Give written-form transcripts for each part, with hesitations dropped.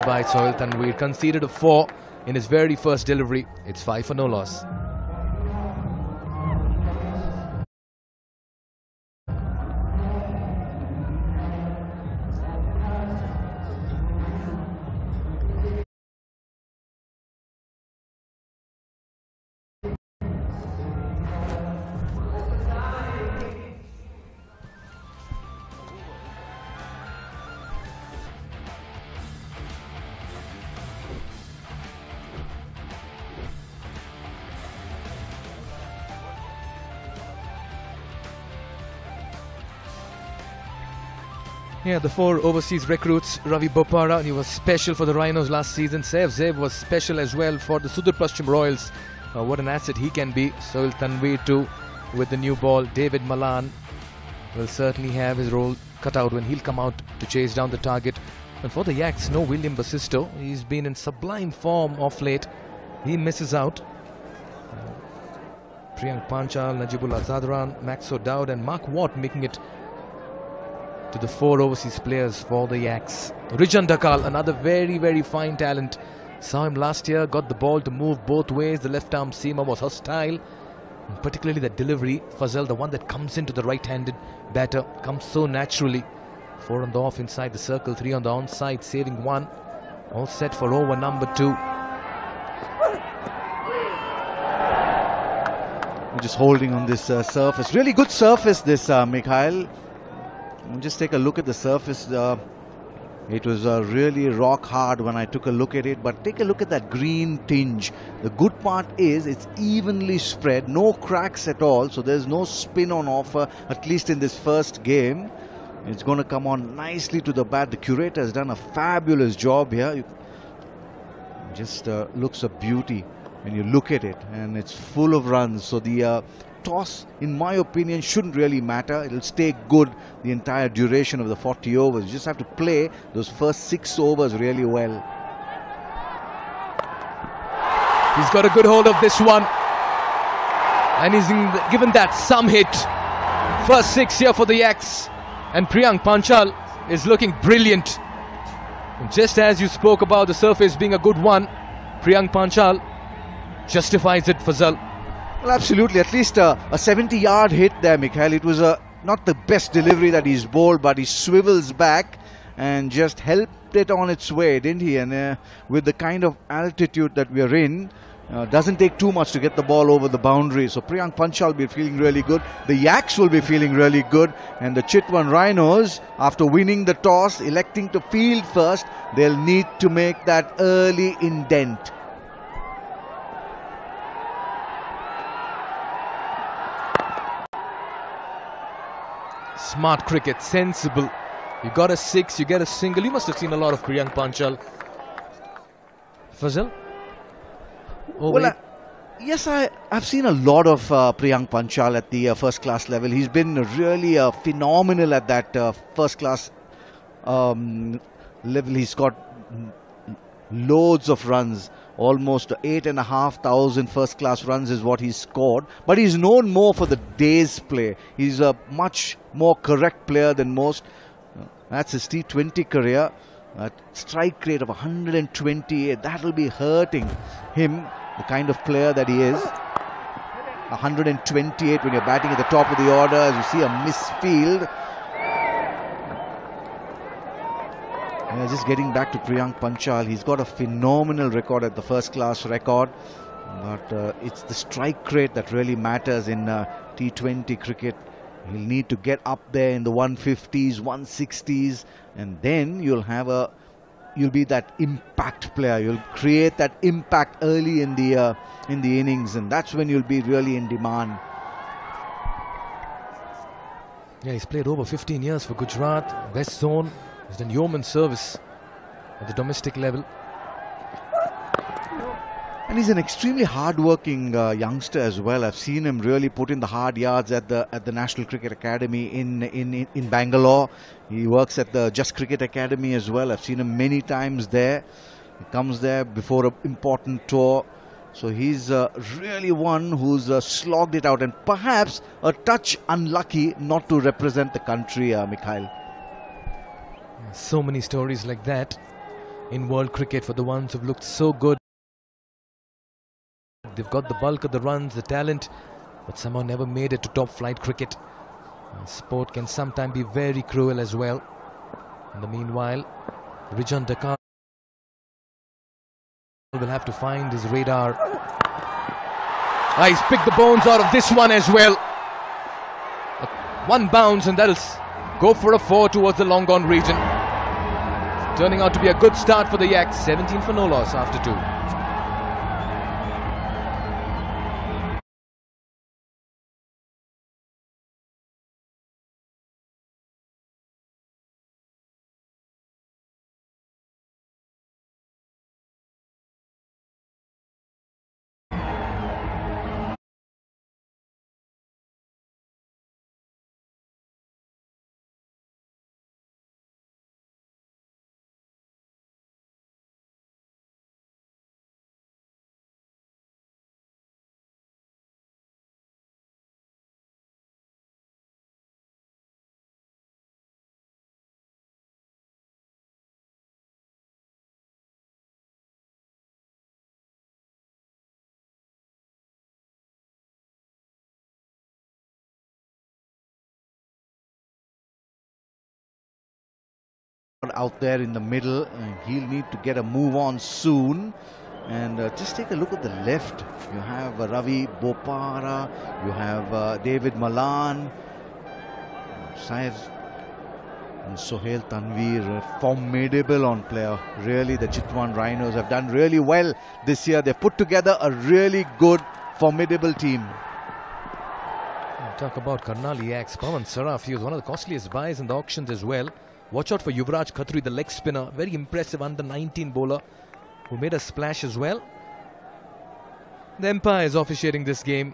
by Sohail Tanveer. Conceded a 4 in his very first delivery. It's 5 for no loss. Yeah, the 4 overseas recruits, Ravi Bopara, he was special for the Rhinos last season. Saif Zev was special as well for the Sudur Paschim Royals. What an asset he can be. Sohail Tanveer too with the new ball. David Malan will certainly have his role cut out when he'll come out to chase down the target. And for the Yaks, no William Basisto. He's been in sublime form of late. He misses out. Priyank Panchal, Najibul Azadran, Maxo Dowd and Mark Watt making it to the 4 overseas players for the Yaks. Rijan Dakal, another very, very fine talent. Saw him last year, got the ball to move both ways. The left arm seamer was hostile. And particularly that delivery, Fazal, the one that comes into the right-handed batter, comes so naturally. 4 on the off inside the circle, 3 on the onside, saving 1. All set for over number 2. We're just holding on this surface. Really good surface this, Mikhail. Just take a look at the surface. It was really rock hard when I took a look at it, but take a look at that green tinge. The good part is it's evenly spread, no cracks at all, so there's no spin on offer, at least in this first game. It's going to come on nicely to the bat. The curator has done a fabulous job here. It just looks a beauty when you look at it, and it's full of runs. So the toss, in my opinion, shouldn't really matter. It'll stay good the entire duration of the 40 overs. You just have to play those first 6 overs really well. He's got a good hold of this one. And he's given that some hit. First 6 here for the Yaks. And Priyank Panchal is looking brilliant. And just as you spoke about the surface being a good one, Priyank Panchal justifies it, Fazal. Well, absolutely. At least a 70-yard hit there, Mikhail. It was not the best delivery that he's bowled, but he swivels back and just helped it on its way, didn't he? And with the kind of altitude that we're in, doesn't take too much to get the ball over the boundary. So Priyank Panchal will be feeling really good. The Yaks will be feeling really good. And the Chitwan Rhinos, after winning the toss, electing to field first, they'll need to make that early indent. Smart cricket, sensible. You got a 6, you get a single. You must have seen a lot of Priyank Panchal. Fazal? Oh, well, yes, I've seen a lot of Priyank Panchal at the first class level. He's been really phenomenal at that first class level. He's got loads of runs. Almost 8,500 first class runs is what he's scored. But he's known more for the day's play. He's a much more correct player than most. That's his T20 career. Strike rate of 128. That will be hurting him, the kind of player that he is. 128 when you're batting at the top of the order. As you see, a misfield. Just getting back to Priyank Panchal, he's got a phenomenal record at the first class record, but it's the strike rate that really matters in T20 cricket. He'll need to get up there in the 150s, 160s, and then you'll be that impact player. You'll create that impact early in the innings, and that's when you'll be really in demand. Yeah, he's played over 15 years for Gujarat, West Zone. He's done yeoman service at the domestic level. And he's an extremely hard-working youngster as well. I've seen him really put in the hard yards at the National Cricket Academy in Bangalore. He works at the Just Cricket Academy as well. I've seen him many times there. He comes there before an important tour. So he's really one who's slogged it out and perhaps a touch unlucky not to represent the country, Mikhail. So many stories like that. in world cricket, for the ones who've looked so good. They've got the bulk of the runs, the talent, but somehow never made it to top flight cricket. Sport can sometimes be very cruel as well. In the meanwhile, Rijan Dakar will have to find his radar. He's picked the bones out of this one as well. One bounce and that'll go for a 4 towards the long gone region. Turning out to be a good start for the Yaks. 17 for no loss after 2. Out there in the middle, and he'll need to get a move on soon. And just take a look at the left. You have Ravi Bopara, you have David Malan, Saif and Sohail Tanvir, formidable on player. Really, the Chitwan Rhinos have done really well this year. They've put together a really good, formidable team. Talk about Karnal Yaks. Pawan Saraf, he was one of the costliest buys in the auctions as well. Watch out for Yuvraj Khatri, the leg spinner. Very impressive under 19 bowler who made a splash as well. The Empire is officiating this game.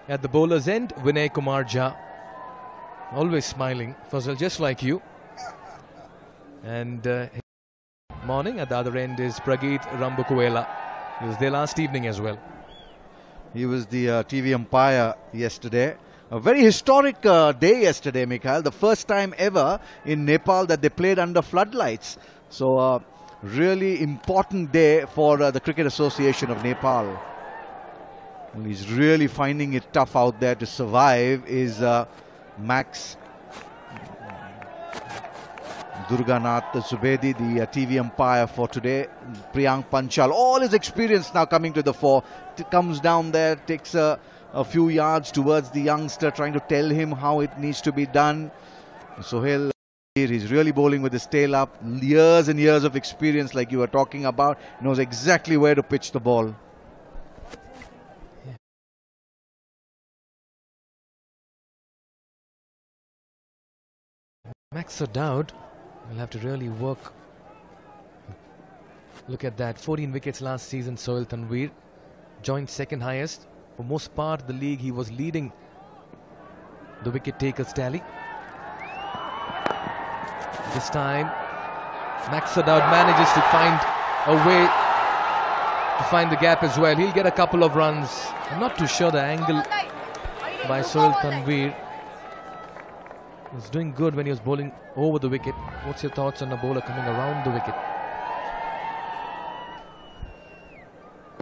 At the bowler's end, Vinay Kumar Jha. Always smiling. Fazal, just like you. And morning at the other end is Prageet Rambukuela. He was there last evening as well. He was the TV umpire yesterday. A very historic day yesterday, Mikhail. The first time ever in Nepal that they played under floodlights. So, really important day for the Cricket Association of Nepal. And he's really finding it tough out there to survive is Max Durganath Zubedi, the TV umpire for today. Priyank Panchal, all his experience now coming to the fore. Comes down there, takes a few yards towards the youngster, trying to tell him how it needs to be done. Sohail, he's really bowling with his tail up. Years and years of experience, like you were talking about. Knows exactly where to pitch the ball. Max O'Dowd will have to really work. Look at that, 14 wickets last season. Sohail Tanvir joined second highest. For most part of the league, he was leading the wicket takers tally. This time, Max O'Dowd manages to find a way to find the gap as well. He'll get a couple of runs. I'm not too sure the angle by Sohail Tanvir. He was doing good when he was bowling over the wicket. What's your thoughts on a bowler coming around the wicket?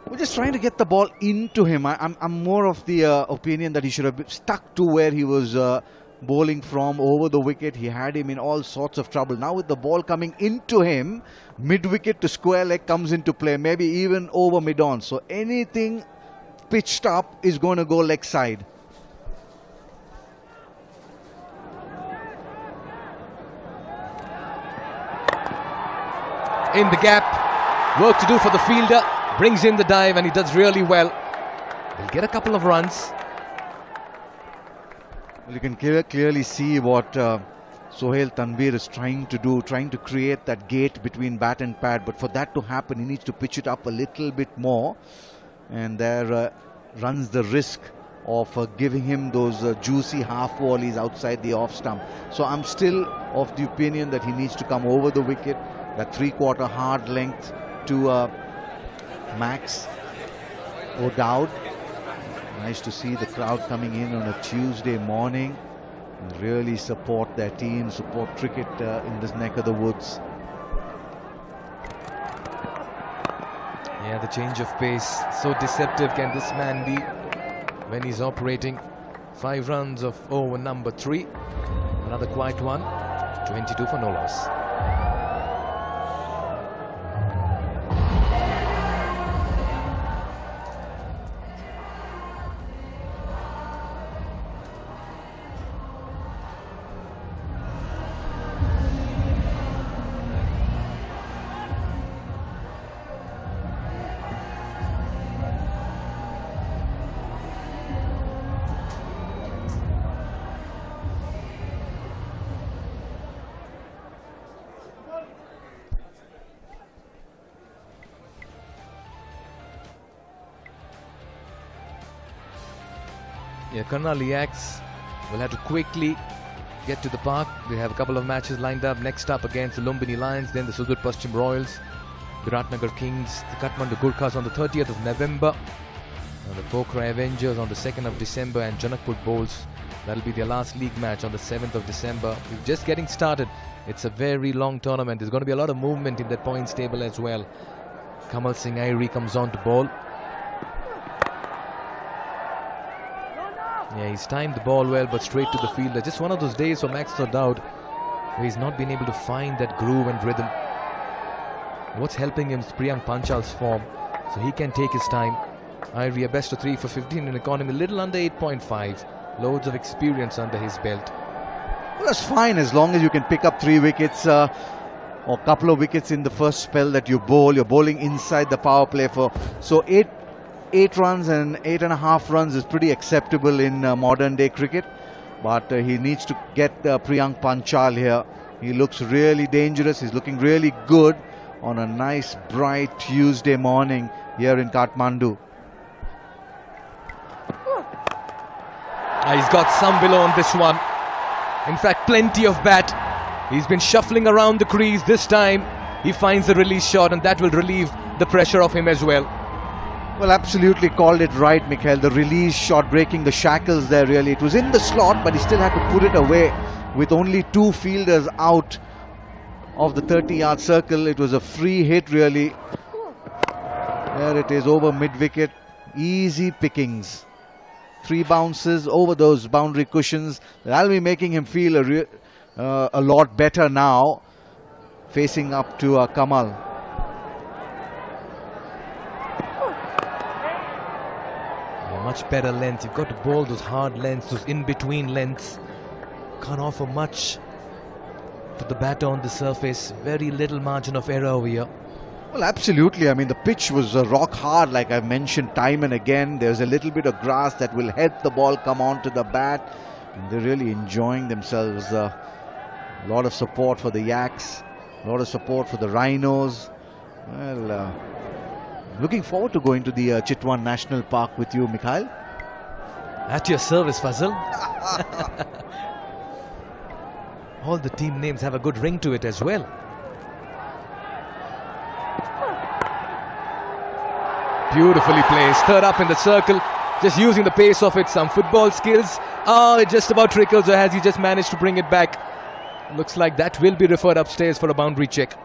We're just trying to get the ball into him. I'm more of the opinion that he should have stuck to where he was bowling from over the wicket. He had him in all sorts of trouble. Now with the ball coming into him, mid-wicket to square leg comes into play, maybe even over mid-on. So anything pitched up is going to go leg side. In the gap, work to do for the fielder. Brings in the dive and he does really well. He'll get a couple of runs. Well, you can clearly see what Sohail Tanvir is trying to do, trying to create that gate between bat and pad. But for that to happen, he needs to pitch it up a little bit more. And there runs the risk of giving him those juicy half volleys outside the off stump. So I'm still of the opinion that he needs to come over the wicket, that 3/4 hard length to Max O'Dowd. Nice to see the crowd coming in on a Tuesday morning and really support their team, support cricket in this neck of the woods. Yeah, the change of pace. So deceptive can this man be when he's operating. 5 runs of over number 3. Another quiet one. 22 for no loss. Yeah, Karnal Yaks will have to quickly get to the park. They have a couple of matches lined up. Next up against the Lumbini Lions, then the Sudur Paschim Royals, Viratnagar Kings, the Kathmandu Gurkhas on the 30th of November, and the Pokhara Avengers on the 2nd of December, and Janakpur Bulls. That'll be their last league match on the 7th of December. We're just getting started. It's a very long tournament. There's going to be a lot of movement in that points table as well. Kamal Singh Airi comes on to bowl. Yeah, he's timed the ball well, but straight to the fielder. Just one of those days for Max Dowd where he's not been able to find that groove and rhythm. What's helping him is Priyank Panchal's form, so he can take his time. Irie, a best of 3 for 15 in economy, little under 8.5. Loads of experience under his belt. Well, that's fine as long as you can pick up 3 wickets or a couple of wickets in the first spell that you bowl. You're bowling inside the power play for so 8 runs and 8.5 runs is pretty acceptable in modern day cricket, but he needs to get Priyank Panchal here. He looks really dangerous. He's looking really good on a nice bright Tuesday morning here in Kathmandu. He's got some below on this one. In fact, plenty of bat. He's been shuffling around the crease. This time he finds the release shot, and that will relieve the pressure of him as well. Well, absolutely called it right, Mikhail. The release shot breaking the shackles there, really. It was in the slot, but he still had to put it away with only 2 fielders out of the 30-yard circle. It was a free hit, really. There it is, over mid-wicket. Easy pickings. 3 bounces over those boundary cushions. That'll be making him feel a lot better now, facing up to Kamal. Much better length. You've got to bowl those hard lengths, those in-between lengths. Can't offer much to the batter on the surface. Very little margin of error over here. Well, absolutely. I mean, the pitch was rock hard, like I've mentioned time and again. There's a little bit of grass that will help the ball come onto the bat. And they're really enjoying themselves. A lot of support for the Yaks. A lot of support for the Rhinos. Well, looking forward to going to the Chitwan National Park with you, Mikhail. At your service, Fazal. All the team names have a good ring to it as well. Beautifully placed. Third up in the circle. Just using the pace of it. Some football skills. Oh, it just about trickles, or has he just managed to bring it back? Looks like that will be referred upstairs for a boundary check.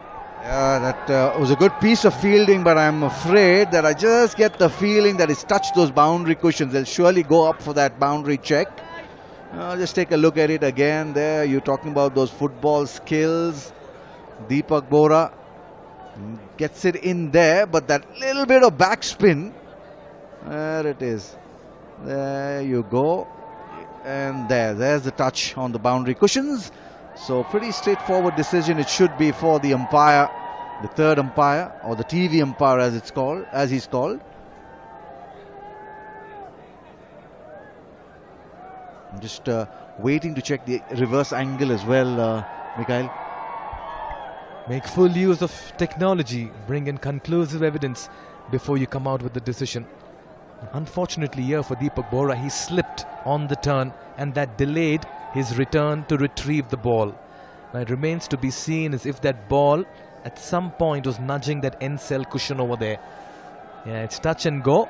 Yeah, that was a good piece of fielding, but I'm afraid that I just get the feeling that it's touched those boundary cushions. They'll surely go up for that boundary check. Just take a look at it again there. You're talking about those football skills. Deepak Bora gets it in there, but that little bit of backspin. There it is. There you go. And there's the touch on the boundary cushions. So pretty straightforward decision it should be for the umpire, the third umpire, or the TV umpire as he's called. I'm just waiting to check the reverse angle as well, Mikhail. Make full use of technology, bring in conclusive evidence before you come out with the decision. Unfortunately here for Deepak Bora, he slipped on the turn, and that delayed his return to retrieve the ball. Now it remains to be seen as if that ball at some point was nudging that end cell cushion over there. Yeah, it's touch and go.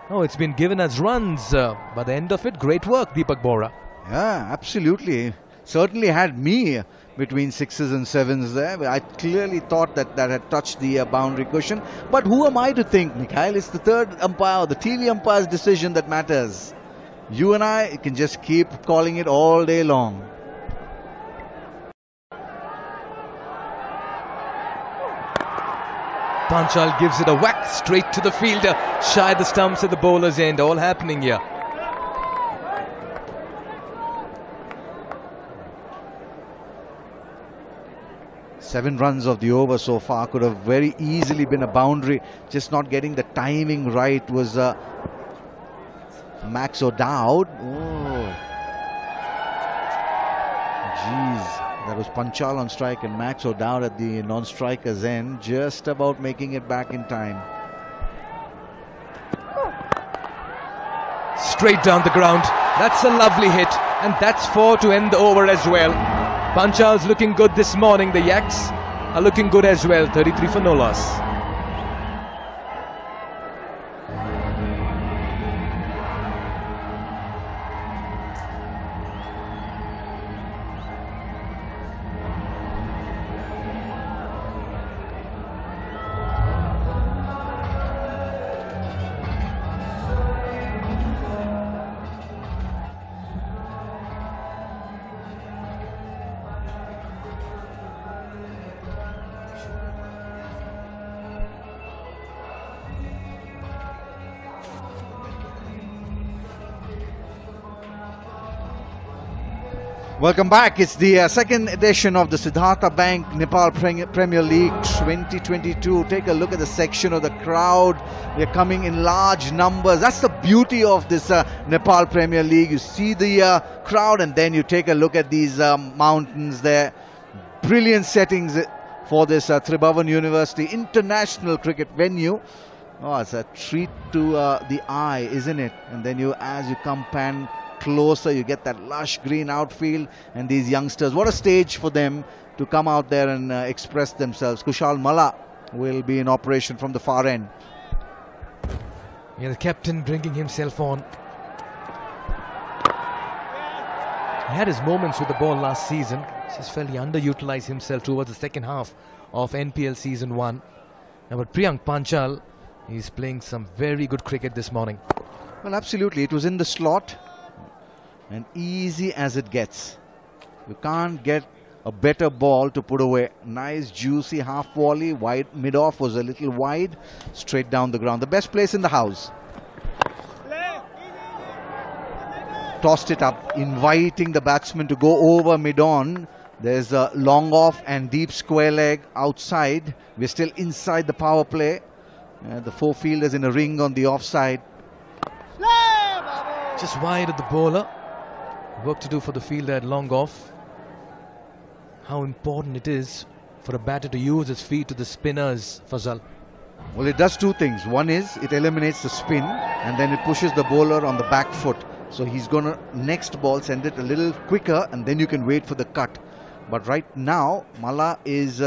Oh, it's been given as runs. By the end of it, great work, Deepak Bora. Yeah, absolutely. certainly had me between 6s and 7s there. I clearly thought that that had touched the boundary cushion. But who am I to think, Mikhail? It's the third umpire, the TV umpire's decision that matters. You and I can just keep calling it all day long. Panchal gives it a whack straight to the fielder, shy the stumps at the bowler's end. All happening here. Seven runs of the over so far, could have very easily been a boundary. Just not getting the timing right was Max O'Dowd. Oh, jeez. That was Panchal on strike and Max O'Dowd at the non-striker's end, just about making it back in time. Straight down the ground. That's a lovely hit, and that's 4 to end the over as well. Panchal's looking good this morning. The Yaks are looking good as well. 33 for no loss. Welcome back. It's the second edition of the Siddhartha Bank Nepal Premier League 2022. Take a look at the section of the crowd. They're coming in large numbers. That's the beauty of this Nepal Premier League. You see the crowd and then you take a look at these mountains there. Brilliant settings for this Tribhuvan University International Cricket venue. Oh, it's a treat to the eye, isn't it? And then as you come pan closer, you get that lush green outfield and these youngsters. What a stage for them to come out there and express themselves. Kushal Malla will be in operation from the far end. Yeah, the captain bringing himself on. He had his moments with the ball last season. Just felt he underutilized himself towards the second half of NPL Season 1. Now, but Priyank Panchal, he's playing some very good cricket this morning. Well, absolutely. It was in the slot. And easy as it gets. You can't get a better ball to put away. Nice juicy half volley. Wide mid-off was a little wide. Straight down the ground. The best place in the house. Tossed it up, inviting the batsman to go over mid-on. There's a long off and deep square leg outside. We're still inside the power play. The four fielders in a ring on the offside. Just wide of the bowler. Work to do for the fielder at long off. How important it is for a batter to use his feet to the spinners, Fazal. Well, it does two things. One is it eliminates the spin and then it pushes the bowler on the back foot. So he's going to next ball send it a little quicker and then you can wait for the cut. But right now, Malla is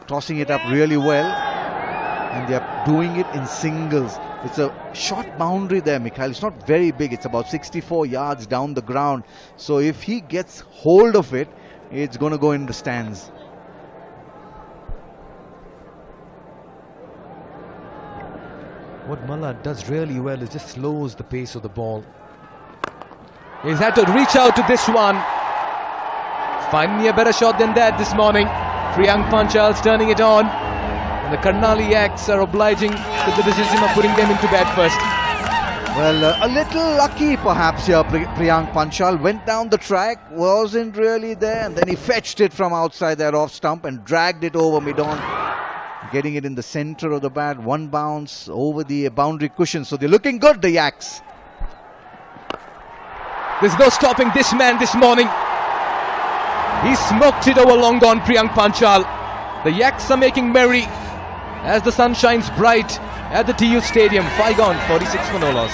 tossing it up really well and they're doing it in singles. It's a short boundary there, Mikhail. It's not very big. It's about 64 yards down the ground. So if he gets hold of it, it's going to go in the stands. What Malla does really well is just slows the pace of the ball. He's had to reach out to this one. Find me a better shot than that this morning. Priyank Panchal's turning it on. And the Karnali Yaks are obliging with the decision of putting them into bat first. Well, a little lucky perhaps here. Priyank Panchal went down the track, wasn't really there, and then he fetched it from outside that off stump and dragged it over mid-on, getting it in the center of the bat. One bounce over the boundary cushion. So they're looking good, the Yaks. There's no stopping this man this morning. He smoked it over long gone, Priyank Panchal. The Yaks are making merry as the sun shines bright at the TU Stadium. 5 gone, 46 for no loss.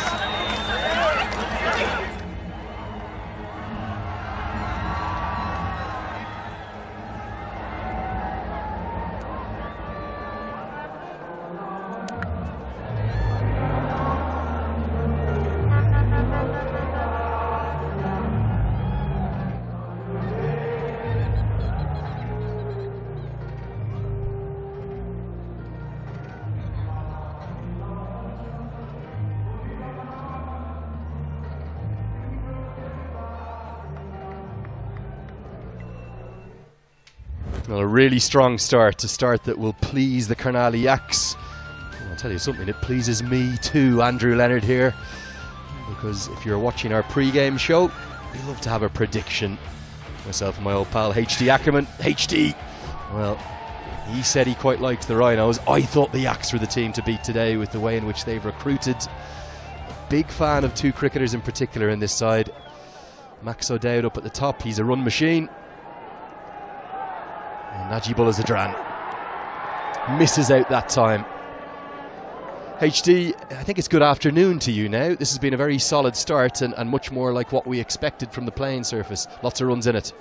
Well, a really strong start, a start that will please the Carnally Yaks. I'll tell you something, it pleases me too, Andrew Leonard here, because if you're watching our pre-game show, we love to have a prediction. Myself and my old pal HD Ackerman. HD, well, he said he quite liked the Rhinos. I thought the Yaks were the team to beat today with the way in which they've recruited. Big fan of two cricketers in particular in this side. Max O'Dowd up at the top, he's a run machine. And Najibullah Zadran misses out that time. HD, I think it's good afternoon to you now. This has been a very solid start and much more like what we expected from the playing surface. Lots of runs in it.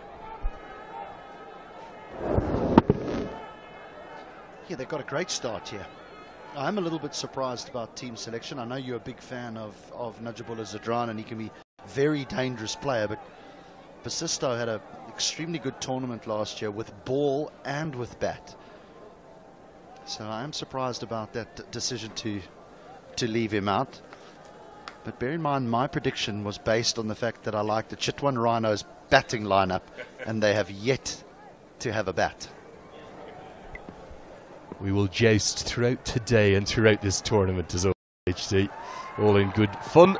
Yeah, they've got a great start here. I'm a little bit surprised about team selection. I know you're a big fan of Najibullah Zadran, and he can be a very dangerous player, but Basisto had an extremely good tournament last year with ball and with bat. So I am surprised about that decision to leave him out. But bear in mind, my prediction was based on the fact that I like the Chitwan Rhinos batting lineup, and they have yet to have a bat. We will joust throughout today and throughout this tournament as well, HD. All in good fun.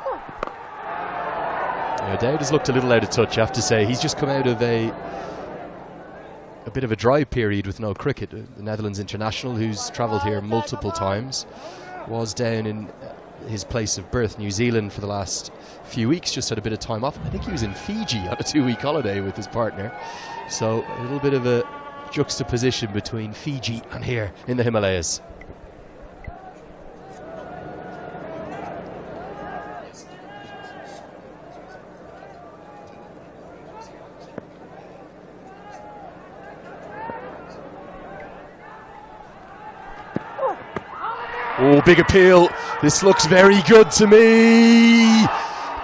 Dowd has looked a little out of touch, I have to say. He's just come out of a bit of a dry period with no cricket. The Netherlands international, who's travelled here multiple times, was down in his place of birth, New Zealand, for the last few weeks, just had a bit of time off. I think he was in Fiji on a 2-week holiday with his partner. So a little bit of a juxtaposition between Fiji and here in the Himalayas. Oh, big appeal. This looks very good to me.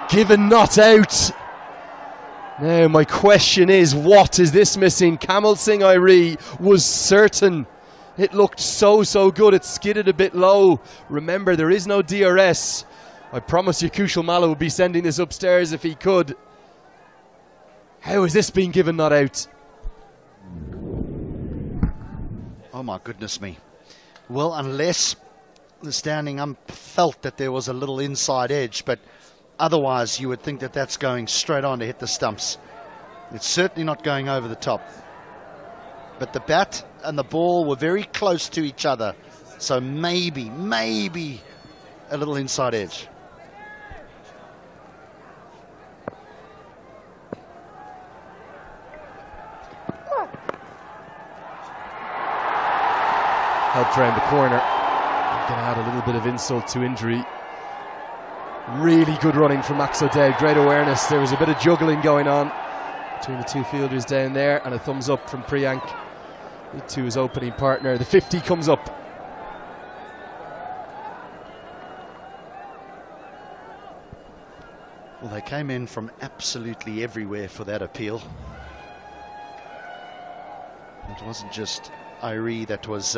Given not out. Now, my question is, what is this missing? Kamal Singh Airi was certain. It looked so good. It skidded a bit low. Remember, there is no DRS. I promise you Kushal Malla would be sending this upstairs if he could. How has this been given not out? Oh, my goodness me. Well, unless the standing felt that there was a little inside edge, but otherwise you would think that that's going straight on to hit the stumps. It's certainly not going over the top. But the bat and the ball were very close to each other, so maybe a little inside edge. Helped around the corner. Going to add a little bit of insult to injury. Really good running from Max O'Dowd, great awareness. There was a bit of juggling going on between the two fielders down there, and a thumbs up from Priyank to his opening partner. The 50 comes up. Well, they came in from absolutely everywhere for that appeal. It wasn't just Airi that was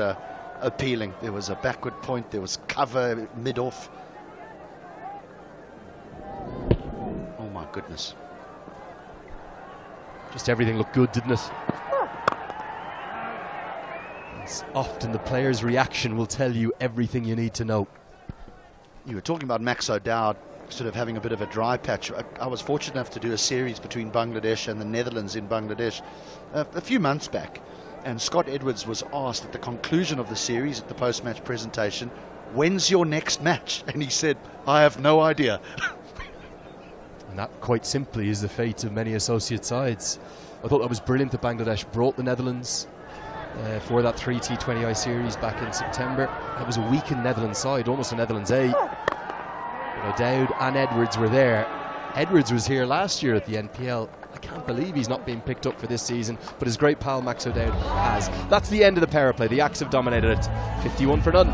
appealing. There was a backward point, there was cover mid-off. Oh my goodness. Just everything looked good, didn't it? It's often the player's reaction will tell you everything you need to know. You were talking about Max O'Dowd sort of having a bit of a dry patch. I was fortunate enough to do a series between Bangladesh and the Netherlands in Bangladesh a few months back. And Scott Edwards was asked at the conclusion of the series at the post-match presentation, when's your next match? And he said, I have no idea. And that quite simply is the fate of many associate sides. I thought that was brilliant that Bangladesh brought the Netherlands for that 3 T20I series back in September. It was a weakened Netherlands side, almost a Netherlands A. Dowd and Edwards were there. Edwards was here last year at the NPL. I can't believe he's not being picked up for this season, but his great pal Max O'Dowd has. That's the end of the power play. The Yaks have dominated it, 51 for none.